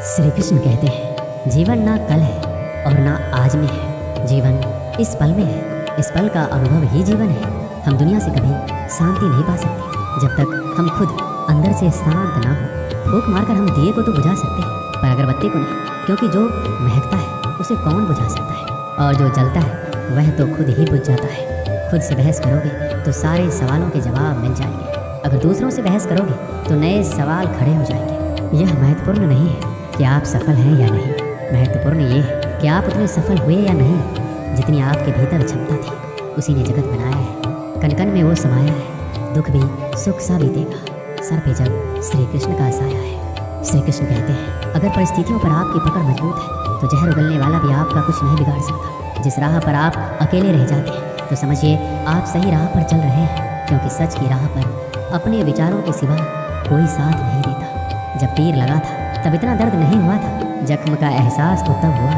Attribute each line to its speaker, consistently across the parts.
Speaker 1: श्री कृष्ण कहते हैं, जीवन ना कल है और ना आज में है, जीवन इस पल में है। इस पल का अनुभव ही जीवन है। हम दुनिया से कभी शांति नहीं पा सकते जब तक हम खुद अंदर से शांत ना हो। फूंक मारकर हम दिए को तो बुझा सकते हैं पर अगरबत्ती को नहीं, क्योंकि जो महकता है उसे कौन बुझा सकता है, और जो जलता है वह तो खुद ही बुझ जाता है। खुद से बहस करोगे तो सारे सवालों के जवाब मिल जाएंगे, अगर दूसरों से बहस करोगे तो नए सवाल खड़े हो जाएंगे। यह महत्वपूर्ण नहीं है कि आप सफल हैं या नहीं, महत्वपूर्ण ये है कि आप उतने सफल हुए या नहीं जितनी आपके भीतर क्षमता थी। उसी ने जगत बनाया है, कण कण में वो समाया है। दुख भी सुख सा बीतेगा सर पे जब श्री कृष्ण का साया है। श्री कृष्ण कहते हैं, अगर परिस्थितियों पर आपकी पकड़ मजबूत है तो जहर उगलने वाला भी आपका कुछ नहीं बिगाड़ सकता। जिस राह पर आप अकेले रह जाते हैं तो समझिए आप सही राह पर चल रहे हैं, क्योंकि सच की राह पर अपने विचारों के सिवा कोई साथ नहीं देता। जब तीर लगा था तब इतना दर्द नहीं हुआ था, जख्म का एहसास तो तब हुआ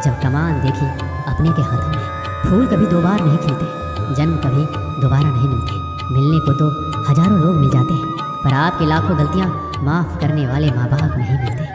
Speaker 1: जब कमान देखी अपने के हाथों में। फूल कभी दो बार नहीं खिलते, जन्म कभी दोबारा नहीं मिलते। मिलने को तो हजारों लोग मिल जाते हैं पर आपकी लाखों गलतियां माफ़ करने वाले माँ बाप नहीं मिलते।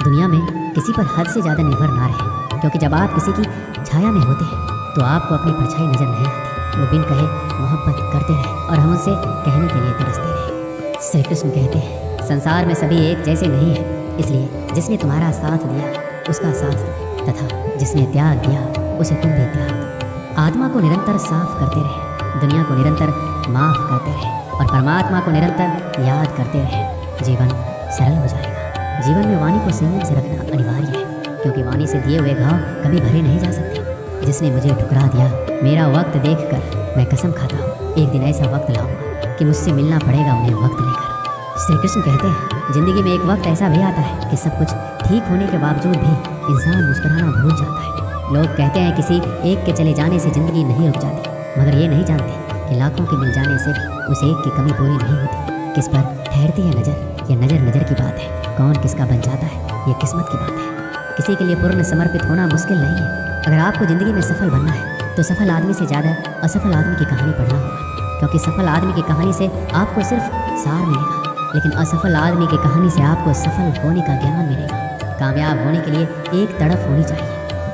Speaker 1: दुनिया में किसी पर हद से ज़्यादा निर्भर ना रहे, क्योंकि जब आप किसी की छाया में होते हैं तो आपको अपनी परछाई नज़र नहीं आती। वो बिन कहे मोहब्बत करते रहे और हम उनसे कहने के लिए तरसते रहे। श्री कृष्ण कहते हैं, संसार में सभी एक जैसे नहीं है, इसलिए जिसने तुम्हारा साथ दिया उसका साथ दो, तथा जिसने त्याग दिया उसे तुम भी त्याग दो। आत्मा को निरंतर साफ करते रहे, दुनिया को निरंतर माफ़ करते रहे और परमात्मा को निरंतर याद करते रहे। जीवन सरल हो जाएगा। जीवन में वाणी को संयम से रखना अनिवार्य है, क्योंकि वाणी से दिए हुए घाव कभी भरे नहीं जा सकते। जिसने मुझे ठुकरा दिया, मेरा वक्त देखकर मैं कसम खाता हूँ एक दिन ऐसा वक्त लाऊंगा कि मुझसे मिलना पड़ेगा उन्हें वक्त लेकर। श्री कृष्ण कहते हैं, जिंदगी में एक वक्त ऐसा भी आता है कि सब कुछ ठीक होने के बावजूद भी इंसान मुस्कुराना भूल जाता है। लोग कहते हैं किसी एक के चले जाने से ज़िंदगी नहीं रुक जाती, मगर ये नहीं जानते कि लाखों के मिल जाने से भी उस एक की कमी पूरी नहीं होती। किस पर ठहरती है नज़र, ये नज़र नज़र की बात है। कौन किसका बन जाता है ये किस्मत की बात है। किसी के लिए पूर्ण समर्पित होना मुश्किल नहीं है। अगर आपको ज़िंदगी में सफल बनना है तो सफल आदमी से ज़्यादा असफल आदमी की कहानी पढ़ना होगा, क्योंकि सफल आदमी की कहानी से आपको सिर्फ सार मिलेगा, लेकिन असफल आदमी की कहानी से आपको सफल होने का ज्ञान मिलेगा। कामयाब होने के लिए एक तड़प होनी चाहिए।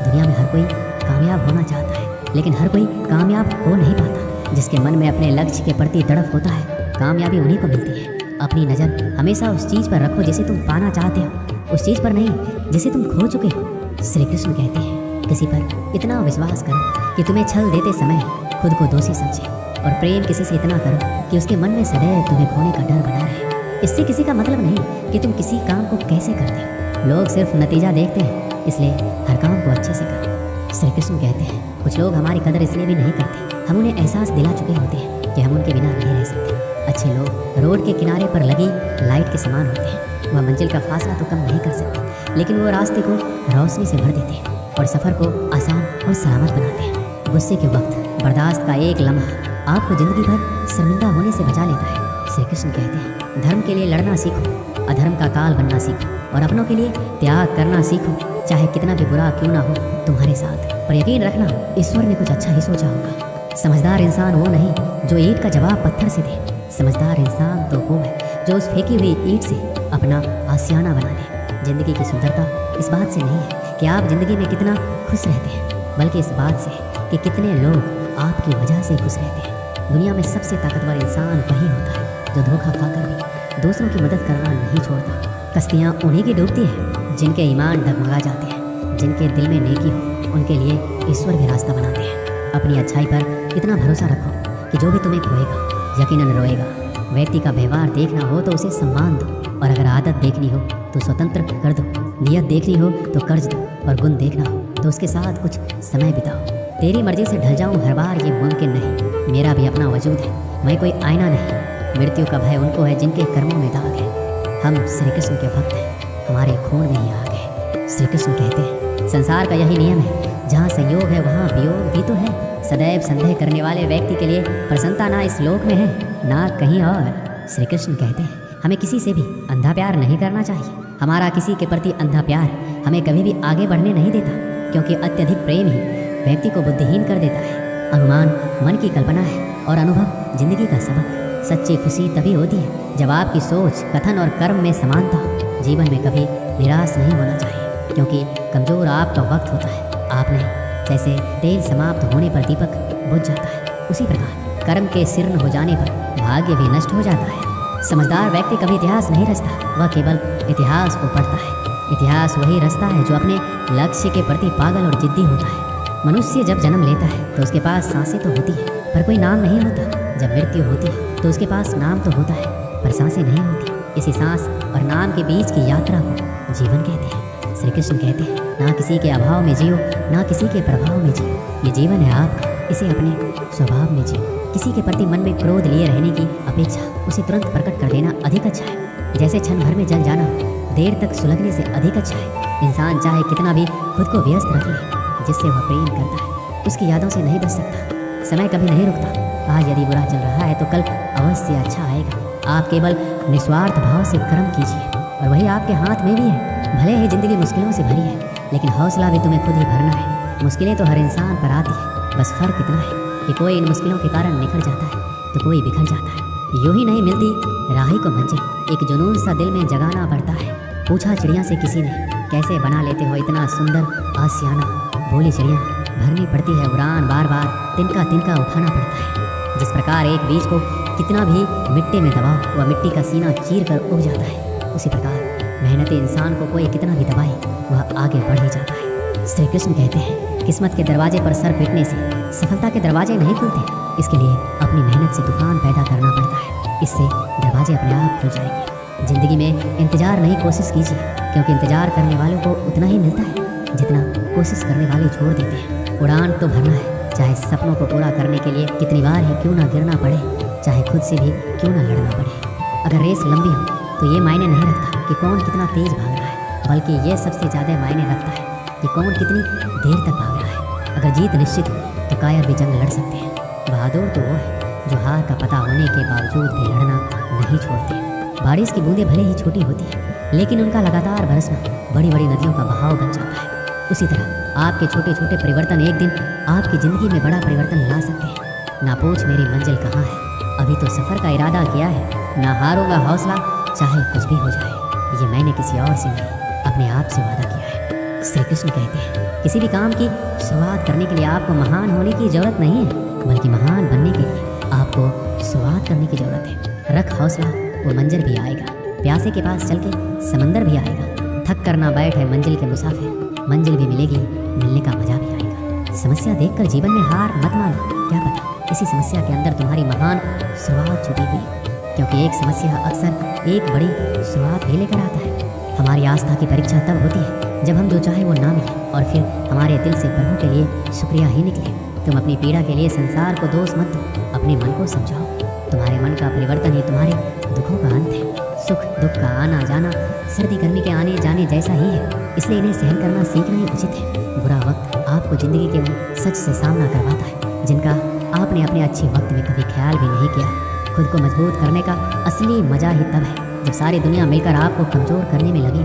Speaker 1: दुनिया में हर कोई कामयाब होना चाहता है, लेकिन हर कोई कामयाब हो नहीं पाता। जिसके मन में अपने लक्ष्य के प्रति तड़प होता है, कामयाबी उन्हीं को मिलती है। अपनी नज़र हमेशा उस चीज़ पर रखो जिसे तुम पाना चाहते हो, उस चीज़ पर नहीं जिसे तुम खो चुके हो। श्री कृष्ण कहते हैं, किसी पर इतना विश्वास करो कि तुम्हें छल देते समय खुद को दोषी समझे, और प्रेम किसी से इतना करो कि उसके मन में सदैव तुम्हें खोने का डर बना रहे। इससे किसी का मतलब नहीं कि तुम किसी काम को कैसे करते हो, लोग सिर्फ नतीजा देखते हैं, इसलिए हर काम को अच्छे से करो। श्री कृष्ण कहते हैं, कुछ लोग हमारी कदर इसलिए भी नहीं करते, हम उन्हें एहसास दिला चुके होते हैं कि हम उनके बिना नहीं रह सकते। अच्छे लोग रोड के किनारे पर लगी लाइट के समान होते हैं। वह मंजिल का फासला तो कम नहीं कर सकते, लेकिन वो रास्ते को रोशनी से भर देते हैं और सफ़र को आसान और सलामत बनाते हैं। गुस्से के वक्त बर्दाश्त का एक लम्हा आपको ज़िंदगी भर शर्मिंदा होने से बचा लेता है। श्री कृष्ण कहते हैं, धर्म के लिए लड़ना सीखो, अधर्म का काल बनना सीखो, और अपनों के लिए त्याग करना सीखो, चाहे कितना भी बुरा क्यों ना हो तुम्हारे साथ। पर यकीन रखना, ईश्वर ने कुछ अच्छा ही सोचा होगा। समझदार इंसान वो नहीं जो ईंट का जवाब पत्थर से दे, समझदार इंसान तो वो है जो उस फेंकी हुई ईंट से अपना आशियाना बना ले। जिंदगी की सुंदरता इस बात से नहीं है कि आप जिंदगी में कितना खुश रहते हैं, बल्कि इस बात से कि कितने लोग आपकी वजह से खुश रहते हैं। दुनिया में सबसे ताकतवर इंसान वही होता है जो धोखा खाकर भी दूसरों की मदद करना नहीं छोड़ता। कश्तियाँ उन्हीं की डूबती हैं जिनके ईमान डगमगा जाते हैं, जिनके दिल में नेकी हो उनके लिए ईश्वर भी रास्ता बनाते हैं। अपनी अच्छाई पर इतना भरोसा रखो कि जो भी तुम्हें खोएगा यकीनन रोएगा। व्यक्ति का व्यवहार देखना हो तो उसे सम्मान दो, और अगर आदत देखनी हो तो स्वतंत्र कर दो। नियत देखनी हो तो कर्ज दो, और गुण देखना हो तो उसके साथ कुछ समय बिताओ। तेरी मर्जी से ढल जाऊं हर बार ये मुमकिन नहीं, मेरा भी अपना वजूद है, मैं कोई आईना नहीं। मृत्यु का भय उनको है जिनके कर्मों में दाग है। हम श्री कृष्ण के भक्त हैं, हमारे खून में ही आग है। श्री कृष्ण कहते हैं, संसार का यही नियम है, जहाँ संयोग है वहाँ वियोग भी तो है। सदैव संदेह करने वाले व्यक्ति के लिए प्रसन्नता ना इस लोक में है ना कहीं और। श्री कृष्ण कहते हैं, हमें किसी से भी अंधा प्यार नहीं करना चाहिए। हमारा किसी के प्रति अंधा प्यार हमें कभी भी आगे बढ़ने नहीं देता, क्योंकि अत्यधिक प्रेम ही व्यक्ति को बुद्धिहीन कर देता है। अनुमान मन की कल्पना है और अनुभव जिंदगी का सबक। सच्ची खुशी तभी होती है जब आपकी सोच, कथन और कर्म में समानता हो। जीवन में कभी निराश नहीं होना चाहिए, क्योंकि कमज़ोर आपका वक्त होता है, आप नहीं। जैसे तेल समाप्त होने पर दीपक बुझ जाता है, उसी प्रकार कर्म के शीर्ण हो जाने पर भाग्य भी नष्ट हो जाता है। समझदार व्यक्ति कभी इतिहास नहीं रचता, वह केवल इतिहास को पढ़ता है। इतिहास वही रचता है जो अपने लक्ष्य के प्रति पागल और जिद्दी होता है। मनुष्य जब जन्म लेता है तो उसके पास सांसें तो होती है, पर कोई नाम नहीं होता। जब मृत्यु होती है तो उसके पास नाम तो होता है, पर सांसें नहीं होती। इसी सांस और नाम के बीच की यात्रा को जीवन कहते हैं। श्री कृष्ण कहते हैं, ना किसी के अभाव में जियो, ना किसी के प्रभाव में जियो। ये जीवन है आपका, इसे अपने स्वभाव में जियो। किसी के प्रति मन में क्रोध लिए रहने की अपेक्षा उसे तुरंत प्रकट कर देना अधिक अच्छा है। जैसे क्षण भर में जल जाना देर तक सुलगने से अधिक अच्छा है। इंसान चाहे कितना भी खुद को व्यस्त रख ले, जिससे वह प्रेम करता है उसकी यादों से नहीं बच सकता। समय कभी नहीं रुकता। आज यदि बुरा चल रहा है तो कल अवश्य अच्छा आएगा। आप केवल निस्वार्थ भाव से कर्म कीजिए और वही आपके हाथ में भी है। भले ही जिंदगी मुश्किलों से भरी है, लेकिन हौसला भी तुम्हें खुद ही भरना है। मुश्किलें तो हर इंसान पर आती है, बस फर्क इतना है कि कोई इन मुश्किलों के कारण निखर जाता है तो कोई बिखर जाता है। यूं ही नहीं मिलती राही को मंजिल, एक जुनून सा दिल में जगाना पड़ता है। पूछा चिड़िया से किसी ने, कैसे बना लेते हो इतना सुंदर आसियाना? बोली चिड़िया, भरनी पड़ती है उड़ान, बार बार तिनका तिनका उठाना पड़ता है। जिस प्रकार एक बीज को कितना भी मिट्टी में दबाओ वह मिट्टी का सीना चीर कर उग जाता है, उसी प्रकार मेहनती इंसान को कोई कितना भी दबाए वह आगे बढ़ ही जाता है। श्री कृष्ण कहते हैं, किस्मत के दरवाजे पर सर पीटने से सफलता के दरवाजे नहीं खुलते। इसके लिए अपनी मेहनत से तूफान पैदा करना पड़ता है, इससे दरवाजे अपने आप खुल जाएंगे। जिंदगी में इंतजार नहीं, कोशिश कीजिए, क्योंकि इंतजार करने वालों को उतना ही मिलता है जितना कोशिश करने वाले छोड़ देते हैं। उड़ान तो भरना है, चाहे सपनों को पूरा करने के लिए कितनी बार ही क्यों ना गिरना पड़े, चाहे खुद से भी क्यों ना लड़ना पड़े। अगर रेस लंबी हो तो ये मायने नहीं रखता कि कौन कितना तेज भाग रहा है, बल्कि ये सबसे ज़्यादा मायने रखता है कि कौन कितनी देर तक भाग रहा है। अगर जीत निश्चित हो तो कायर भी जंग लड़ सकते हैं। बहादुर तो वो है जो हार का पता होने के बावजूद भी लड़ना नहीं छोड़ते। बारिश की बूंदें भले ही छोटी होती है, लेकिन उनका लगातार बरसना बड़ी बड़ी नदियों का बहाव बन जाता है। उसी तरह आपके छोटे छोटे परिवर्तन एक दिन आपकी ज़िंदगी में बड़ा परिवर्तन ला सकते हैं। ना पूछ मेरी मंजिल कहाँ है, अभी तो सफ़र का इरादा किया है। ना हारूंगा हौसला, चाहे कुछ भी हो जाए। ये मैंने किसी और से नहीं, अपने आप से वादा किया है। श्री कृष्ण कहते हैं, किसी भी काम की शुरुआत करने के लिए आपको महान होने की ज़रूरत नहीं है, बल्कि महान बनने के लिए आपको शुरुआत करने की ज़रूरत है। रख हौसला, वो मंजिल भी आएगा। प्यासे के पास चल के समंदर भी आएगा। थक कर ना बैठे मंजिल के मुसाफिर, मंजिल भी मिलेगी, मिलने का मजा भी आएगा। समस्या देखकर जीवन में हार मत मानो, क्या पता इसी समस्या के अंदर तुम्हारी महान शुरुआत छुपी हुई, क्योंकि एक समस्या अक्सर एक बड़ी शुरुआत भी लेकर आता है। हमारी आस्था की परीक्षा तब होती है जब हम जो चाहे वो ना मिले और फिर हमारे दिल से प्रभु के लिए शुक्रिया ही निकले। तुम अपनी पीड़ा के लिए संसार को दोष मत दो, अपने मन को समझाओ। तुम्हारे मन का परिवर्तन ही तुम्हारे दुखों का अंत है। सुख दुख का आना जाना सर्दी गर्मी के आने जाने जैसा ही है, इसलिए इन्हें सहन करना सीखना ही उचित है। बुरा वक्त आपको जिंदगी के उन सच से सामना करवाता है जिनका आपने अपने अच्छे वक्त में कभी ख्याल भी नहीं किया। खुद को मजबूत करने का असली मजा ही तब है जब सारी दुनिया मिलकर आपको कमज़ोर करने में लगे।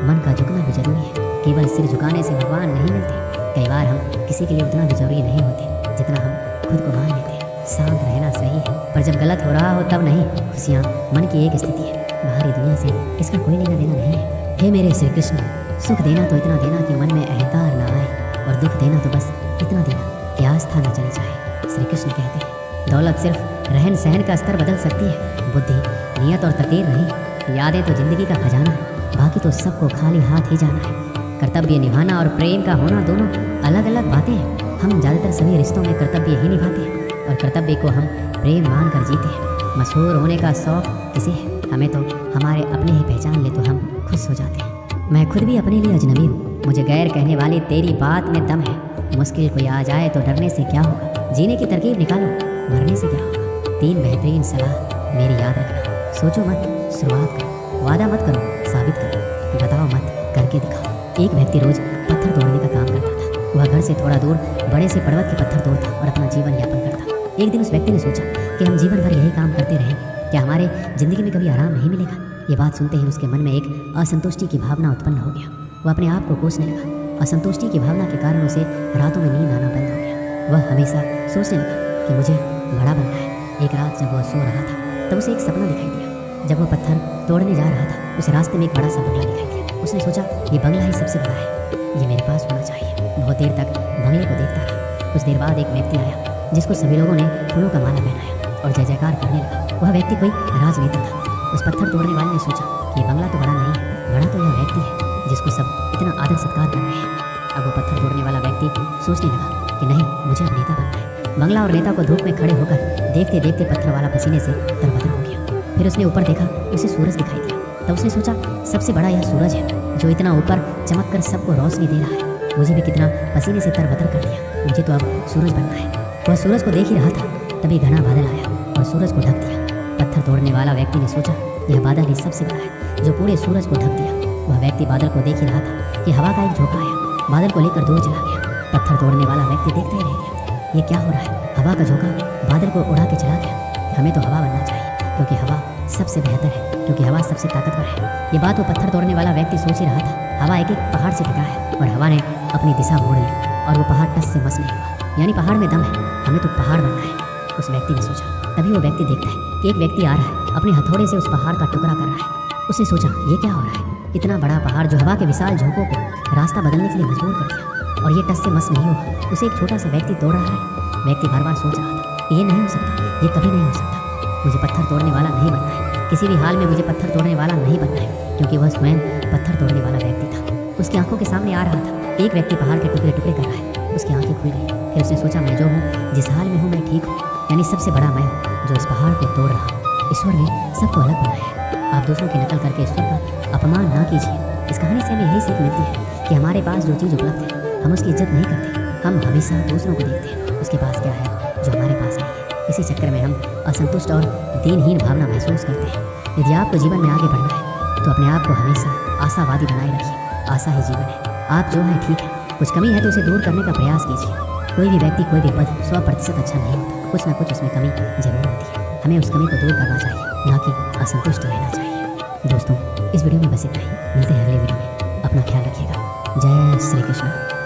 Speaker 1: मन का झुकना भी जरूरी है, केवल सिर झुकाने से भगवान नहीं मिलते। कई बार हम किसी के लिए उतना भी जरूरी नहीं होते जितना हम खुद को मान लेते हैं। शांत रहना सही है, पर जब गलत हो रहा हो तब नहीं। खुशियाँ मन की एक स्थिति है, बाहरी दुनिया से इसका कोई लेना देना नहीं है। हे मेरे श्री कृष्ण, सुख देना तो इतना देना कि मन में अहंकार ना आए, और दुख देना तो बस इतना देना कि आस्था न चली जाए। श्री कृष्ण कहते हैं, दौलत सिर्फ रहन सहन का स्तर बदल सकती है, बुद्धि नियत और तकदीर नहीं। यादें तो जिंदगी का खजाना है, बाकी तो सबको खाली हाथ ही जाना है। कर्तव्य निभाना और प्रेम का होना दोनों अलग अलग बातें हैं। हम ज़्यादातर सभी रिश्तों में कर्तव्य ही निभाते हैं और कर्तव्य को हम प्रेम मान कर जीते हैं। मशहूर होने का शौक किसे है? हमें तो हमारे अपने ही पहचान ले तो हम खुश हो जाते हैं। मैं खुद भी अपने लिए अजनबी हूँ, मुझे गैर कहने वाली तेरी बात में दम है। मुश्किल कोई आ जाए तो डरने से क्या होगा, जीने की तरकीब निकालो, मरने से क्या होगा। 3 बेहतरीन सलाह मेरी याद रखना, सोचो मत, शुरुआत करो, वादा मत करो, साबित करो, बताओ मत, करके दिखाओ। एक व्यक्ति रोज पत्थर तोड़ने का काम करता था। वह घर से थोड़ा दूर बड़े से पर्वत के पत्थर तोड़ता और अपना जीवन यापन करता। एक दिन उस व्यक्ति ने सोचा कि हम जीवन भर यही काम करते रहेंगे, क्या हमारे जिंदगी में कभी आराम नहीं मिलेगा। ये बात सुनते ही उसके मन में एक असंतुष्टि की भावना उत्पन्न हो गया। वह अपने आप को कोसने लगा। असंतुष्टि की भावना के कारण उसे रातों में नींद आना बंद हो गया। वह हमेशा सोचने लगा कि मुझे बड़ा बनना है। एक रात जब वह सो रहा था तब उसे एक सपना दिखाई दिया। जब वह पत्थर तोड़ने जा रहा था उसे रास्ते में एक बड़ा सा बंगला दिखाई दिया। उसने सोचा ये बंगला ही सबसे बड़ा है, ये मेरे पास होना चाहिए। बहुत देर तक बंगले को देखता रहा। कुछ देर बाद एक व्यक्ति आया जिसको सभी लोगों ने फूलों का माला पहनाया और जय जयकार करने लगा। वह व्यक्ति कोई राजनेता था। उस पत्थर तोड़ने वाले ने सोचा कि बंगला तो बड़ा नहीं है, बड़ा तो यह व्यक्ति है जिसको सब इतना आदर सत्कार कर रहे हैं। अब वो पत्थर तोड़ने वाला व्यक्ति सोचने लगा कि नहीं, मुझे अब नेता बनना है। बंगला और नेता को धूप में खड़े होकर देखते देखते पत्थर वाला पसीने से तरबतर हो गया। फिर उसने ऊपर देखा, उसे सूरज दिखाई दिया। तब उसने सोचा सबसे बड़ा यह सूरज है जो इतना ऊपर चमक कर सबको रोशनी दे रहा है। मुझे भी कितना पसीने से तरबतर कर दिया, मुझे तो अब सूरज बनना है। वह सूरज को देख ही रहा था, तभी घना बादल आया और सूरज को ढक दिया। पत्थर तोड़ने वाला व्यक्ति ने सोचा यह बादल ही सबसे बड़ा है जो पूरे सूरज को ढक दिया। वह व्यक्ति बादल को देख ही रहा था कि हवा का एक झोंका आया, बादल को लेकर दूर चला गया। पत्थर तोड़ने वाला व्यक्ति देखता ही रह गया, ये क्या हो रहा है? हवा का झोंका बादल को उड़ा के चला गया। हमें तो हवा बनना चाहिए क्योंकि हवा सबसे बेहतर है, क्योंकि हवा सबसे ताकतवर है। ये बात वो पत्थर तोड़ने वाला व्यक्ति सोच ही रहा था। हवा एक एक पहाड़ से टिका है और हवा ने अपनी दिशा मोड़ ली और वो पहाड़ टस से मस नहीं हुआ, यानी पहाड़ में दम है, हमें तो पहाड़ बनना है, उस व्यक्ति ने सोचा। तभी वो व्यक्ति देखता है कि एक व्यक्ति आ रहा है, अपने हथौड़े से उस पहाड़ का टुकड़ा कर रहा है। उसने सोचा ये क्या हो रहा है? इतना बड़ा पहाड़ जो हवा के विशाल झोंकों को रास्ता बदलने के लिए मजबूर कर दिया और ये टस से मस नहीं हुआ, उसे एक छोटा सा व्यक्ति तोड़ रहा है। व्यक्ति बार बार सोच रहा था ये नहीं हो सकता, ये कभी नहीं हो सकता, मुझे पत्थर तोड़ने वाला नहीं बनना है, किसी भी हाल में मुझे पत्थर तोड़ने वाला नहीं बनना है, क्योंकि वह स्वयं पत्थर तोड़ने वाला व्यक्ति था। उसकी आंखों के सामने आ रहा था, एक व्यक्ति पहाड़ के टुकड़े टुकड़े कर रहा है। उसकी आंखें खुल गई। फिर उसने सोचा मैं जो हूँ, जिस हाल में हूँ, मैं ठीक हूँ, यानी सबसे बड़ा मैं हूँ जो इस पहाड़ को तोड़ रहा हूँ। ईश्वर ने सबको अलग बनाया है, आप दूसरों की नकल करके ईश्वर का अपमान ना कीजिए। इस कहानी से हमें यही सीख मिलती है कि हमारे पास जो चीज़ उपलब्ध है हम उसकी इज्जत नहीं करते, हम हमेशा दूसरों को देखते हैं उसके पास क्या है जो हमारे पास नहीं है। इसी चक्कर में हम असंतुष्ट और दीनहीन भावना महसूस करते हैं। यदि आपको जीवन में आगे बढ़ना है तो अपने आप को हमेशा आशावादी बनाए रखिए। आशा ही जीवन है। आप जो हैं ठीक है, कुछ कमी है तो उसे दूर करने का प्रयास कीजिए। कोई भी व्यक्ति, कोई भी पद 100% अच्छा नहीं होता, कुछ ना कुछ उसमें कमी जरूर होती है। हमें उस कमी को दूर करना चाहिए, ना कि असंतुष्ट रहना चाहिए। दोस्तों, इस वीडियो में बस इतना ही। मिलते हैं अगले वीडियो में। अपना ख्याल रखिएगा। जय श्री कृष्ण।